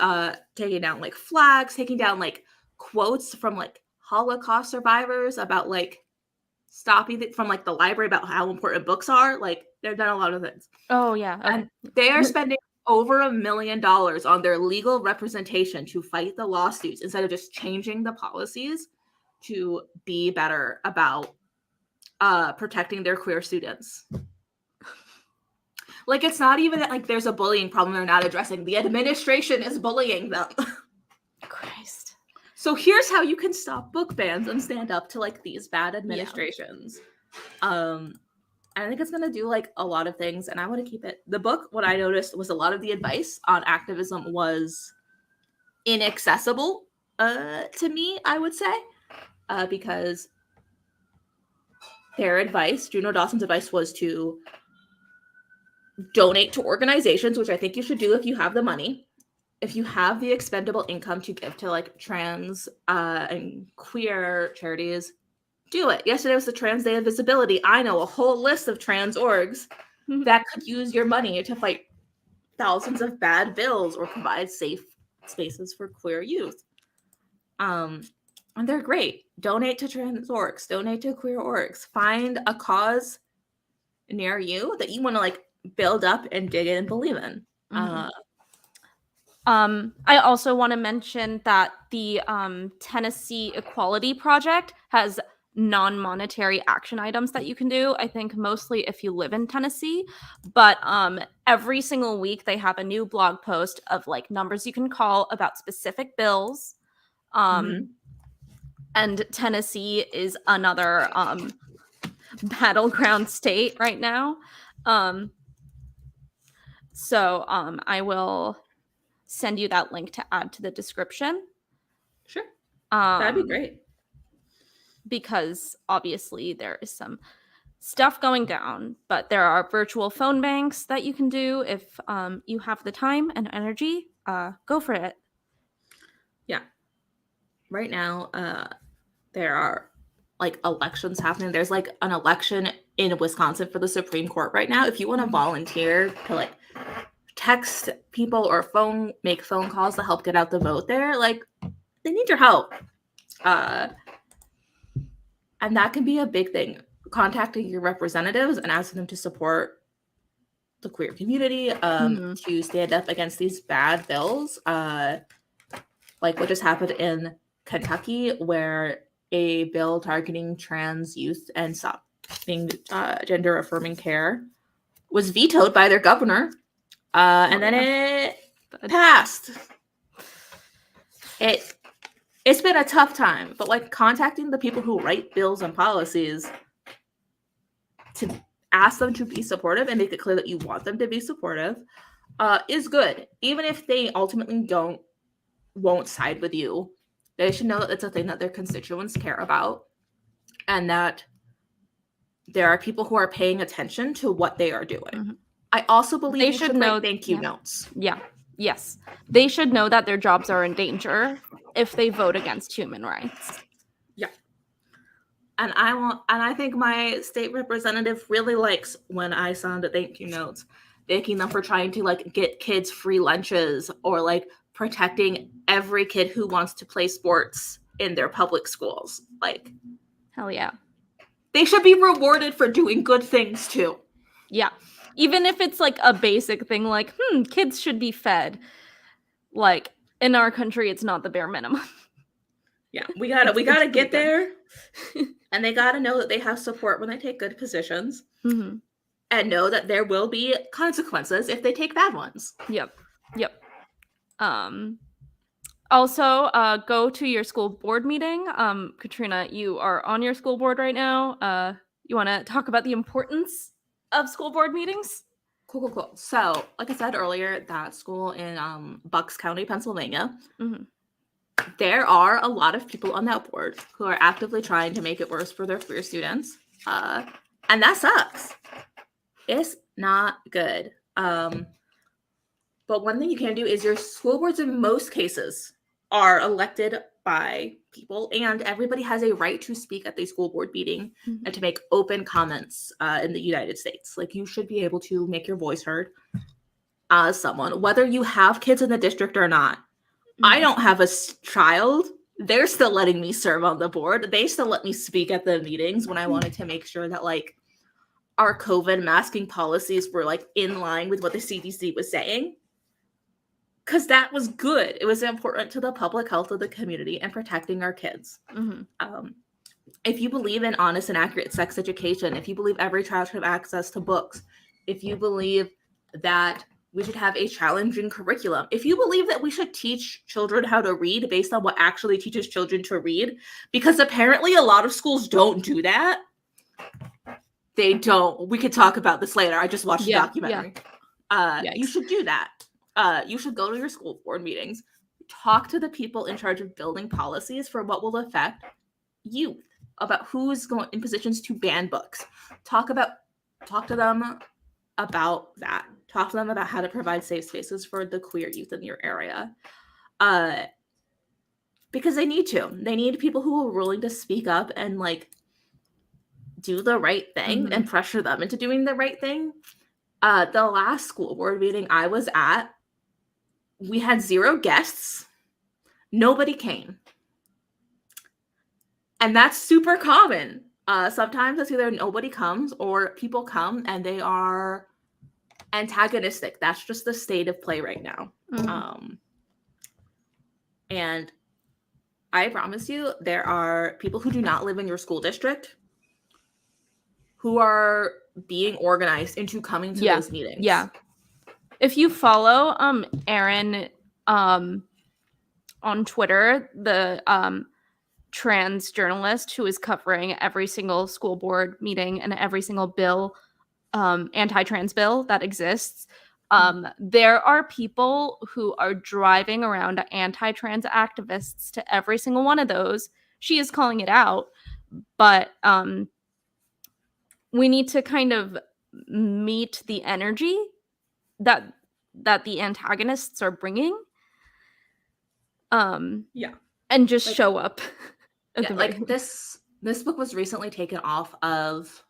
taking down like flags, taking down like quotes from like Holocaust survivors about like stopping it from like the library about how important books are. Like they've done a lot of things. Oh yeah. Okay. And they are spending over $1 million on their legal representation to fight the lawsuits instead of just changing the policies to be better about protecting their queer students. Like it's not even that like there's a bullying problem they're not addressing. The administration is bullying them. Christ. So here's how you can stop book bans and stand up to like these bad administrations. I think it's gonna do like a lot of things, and I want to keep it. The book, what I noticed was a lot of the advice on activism was inaccessible to me, I would say, because their advice, Juno Dawson's advice, was to donate to organizations, which I think you should do if you have the money. If you have the expendable income to give to like trans and queer charities, do it. Yesterday was the Trans Day of Visibility. I know a whole list of trans orgs that could use your money to fight thousands of bad bills or provide safe spaces for queer youth. And they're great. Donate to trans orgs. Donate to queer orgs. Find a cause near you that you want to like build up and dig in and believe in. I also want to mention that the Tennessee Equality Project has non-monetary action items that you can do. I think mostly if you live in Tennessee, but every single week they have a new blog post of like numbers you can call about specific bills. And Tennessee is another battleground state right now. So I will send you that link to add to the description. Sure. That'd be great. Because obviously there is some stuff going down, but there are virtual phone banks that you can do if you have the time and energy. Go for it. Yeah. Right now, there are like elections happening. There's like an election in Wisconsin for the Supreme Court right now. If you want to volunteer to like text people or make phone calls to help get out the vote there, like they need your help. And that can be a big thing. Contacting your representatives and asking them to support the queer community, to stand up against these bad bills. Like what just happened in Kentucky, where a bill targeting trans youth and stopping gender affirming care was vetoed by their governor. And then it passed. It's been a tough time, but like contacting the people who write bills and policies to ask them to be supportive and make it clear that you want them to be supportive is good. Even if they ultimately won't side with you, they should know that it's a thing that their constituents care about and that there are people who are paying attention to what they are doing. Mm-hmm. I also believe They you should should know- write thank you yeah. notes. Yeah. Yes. They should know that their jobs are in danger if they vote against human rights. Yeah. And I think my state representative really likes when I send thank you notes, thanking them for trying to like get kids free lunches or like protecting every kid who wants to play sports in their public schools. Like, Hell yeah. they should be rewarded for doing good things too. Yeah. Even if it's like a basic thing like, kids should be fed. Like, in our country, it's not the bare minimum. Yeah, we gotta get there. Good. And they gotta know that they have support when they take good positions. Mm-hmm. And know that there will be consequences if they take bad ones. Yep. Also, go to your school board meeting. Katrina, you are on your school board right now. You want to talk about the importance of school board meetings? Cool. So, like I said earlier, that school in Bucks County, Pennsylvania, Mm-hmm. there are a lot of people on that board who are actively trying to make it worse for their queer students. And that sucks. It's not good. But one thing you can do is your school boards in most cases are elected by people, and everybody has a right to speak at the school board meeting Mm-hmm. and to make open comments in the United States. Like, you should be able to make your voice heard as someone, whether you have kids in the district or not. Mm-hmm. I don't have a child. They're still letting me serve on the board. They still let me speak at the meetings when I wanted to make sure that like our COVID masking policies were like in line with what the CDC was saying. Because that was good. It was important to the public health of the community and protecting our kids. Mm-hmm. If you believe in honest and accurate sex education, if you believe every child should have access to books, if you believe that we should have a challenging curriculum, if you believe that we should teach children how to read based on what actually teaches children to read, because apparently a lot of schools don't do that. They don't. We could talk about this later. I just watched a documentary. You should do that. You should go to your school board meetings, talk to the people in charge of building policies for what will affect youth, about who's going in positions to ban books. Talk to them about that. Talk to them about how to provide safe spaces for the queer youth in your area. Because they need to. They need people who are willing to speak up and like do the right thing and pressure them into doing the right thing. The last school board meeting I was at, we had 0 guests. Nobody came. And that's super common. Sometimes it's either nobody comes or people come and they are antagonistic. That's just the state of play right now. Mm-hmm. And I promise you, there are people who do not live in your school district who are being organized into coming to those meetings. Yeah. If you follow Erin on Twitter, the trans journalist who is covering every single school board meeting and every single bill, anti-trans bill that exists, there are people who are driving around anti-trans activists to every single one of those. She is calling it out, but we need to kind of meet the energy that the antagonists are bringing, and just like, show up. Like this book was recently taken out of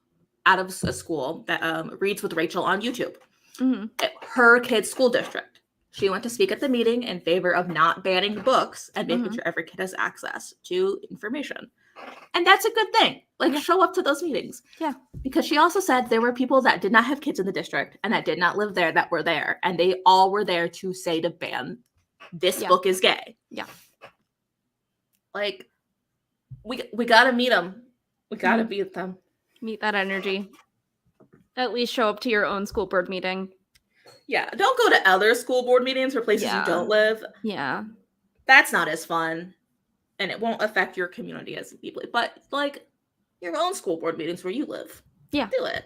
a school that reads with Rachael on YouTube. Mm-hmm. Her kid's school district. She went to speak at the meeting in favor of not banning books and making sure every kid has access to information. And that's a good thing. Like, show up to those meetings. Yeah. Because she also said there were people that did not have kids in the district and that did not live there that were there. And they all were there to say to ban this book is gay. Yeah. Like, we got to meet them. We got to meet them. Meet that energy. At least show up to your own school board meeting. Yeah. Don't go to other school board meetings for places you don't live. Yeah. That's not as fun. And it won't affect your community as deeply. But, like, your own school board meetings where you live. Yeah. Do it.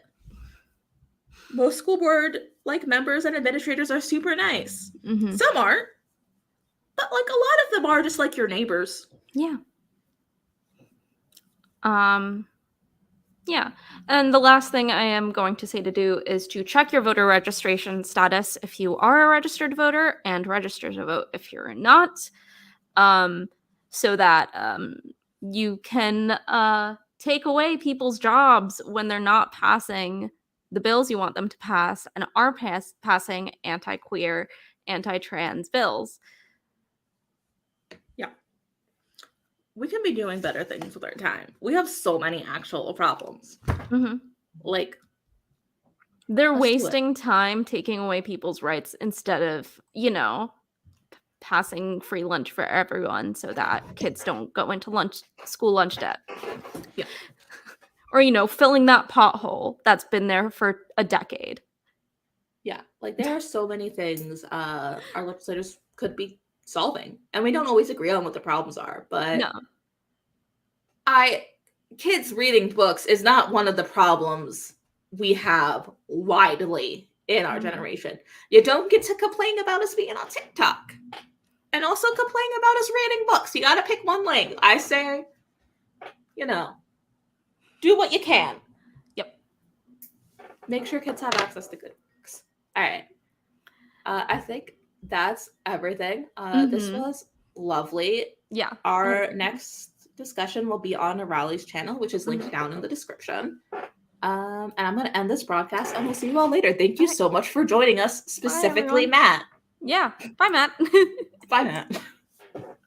Most school board, like, members and administrators are super nice. Mm-hmm. Some aren't. But, like, a lot of them are just, like, your neighbors. Yeah. Yeah. And the last thing I am going to say to do is to check your voter registration status if you are a registered voter and register to vote if you're not, so that you can take away people's jobs when they're not passing the bills you want them to pass and are passing anti-queer, anti-trans bills. Yeah. We can be doing better things with our time. We have so many actual problems. Mm-hmm. Like, they're wasting time taking away people's rights instead of, passing free lunch for everyone so that kids don't go into school lunch debt. Yeah. Or, filling that pothole that's been there for a decade. Yeah. Like, there are so many things our legislators could be solving. And we don't always agree on what the problems are, but No. Kids reading books is not one of the problems we have widely in our generation. You don't get to complain about us being on TikTok. And also complain about us reading books. You got to pick one lane. I say, do what you can. Yep. Make sure kids have access to good books. All right. I think that's everything. This was lovely. Yeah. Our next discussion will be on Nirali's channel, which is linked down in the description. And I'm going to end this broadcast, and we'll see you all later. Thank you so much for joining us, specifically Bye, Matt. Yeah. Bye, Matt. Bye, Matt.